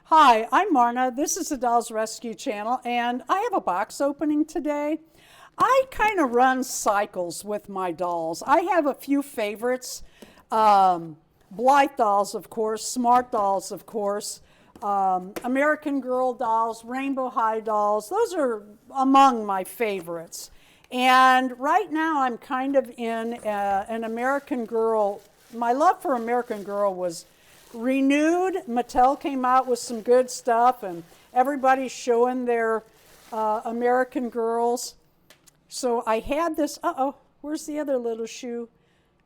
Hi, I'm Marna. This is the Dolls Rescue Channel, and I have a box opening today. I kind of run cycles with my dolls. I have a few favorites. Blythe dolls, of course, Smart dolls, of course, American Girl dolls, Rainbow High dolls. Those are among my favorites. And right now I'm kind of in an American Girl. My love for American Girl was renewed. Mattel came out with some good stuff, and everybody's showing their American Girls. So I had this. Uh-oh, where's the other little shoe?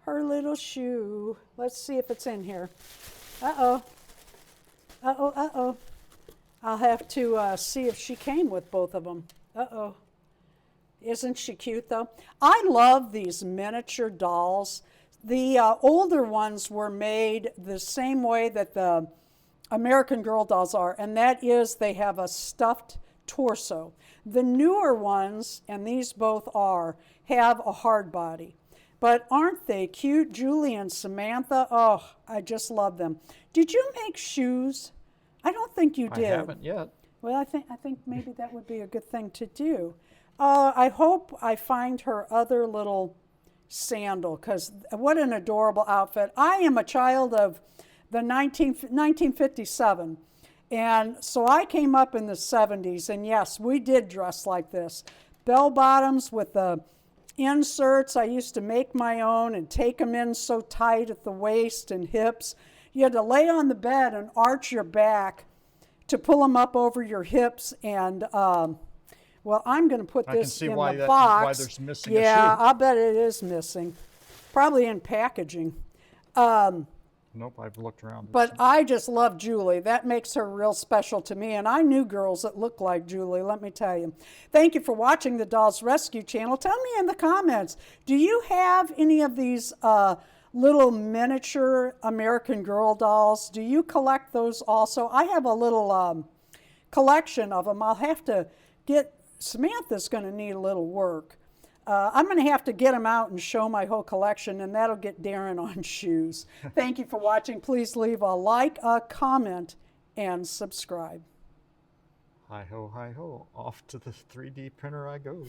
Her little shoe. Let's see if it's in here. Uh-oh. Uh-oh, uh-oh. I'll have to see if she came with both of them. Uh-oh. Isn't she cute, though? I love these miniature dolls. The older ones were made the same way that the American Girl dolls are, and that is they have a stuffed torso. The newer ones, and these both are, have a hard body. But aren't they cute? Julie and Samantha, oh, I just love them. Did you make shoes? I don't think you I did. haven't yet. Well, I think maybe that would be a good thing to do. I hope I find her other little sandal, because what an adorable outfit. I am a child of the 1957, and so I came up in the 70s, and yes, we did dress like this. Bell bottoms with the inserts. I used to make my own and take them in so tight at the waist and hips. You had to lay on the bed and arch your back to pull them up over your hips. And well, I'm going to put I can this see in why the that why box. there's missing a Yeah, shoe. I bet it is missing. Probably in packaging. Nope, I've looked around. But I just love Julie. That makes her real special to me. And I knew girls that looked like Julie, let me tell you. Thank you for watching the Dolls Rescue Channel. Tell me in the comments, do you have any of these little miniature American Girl dolls? Do you collect those also? I have a little collection of them. I'll have to get, Samantha's going to need a little work. I'm going to have to get them out and show my whole collection, and that'll get Darren on shoes. Thank you for watching. Please leave a like, a comment, and subscribe. Hi ho, off to the 3D printer I go.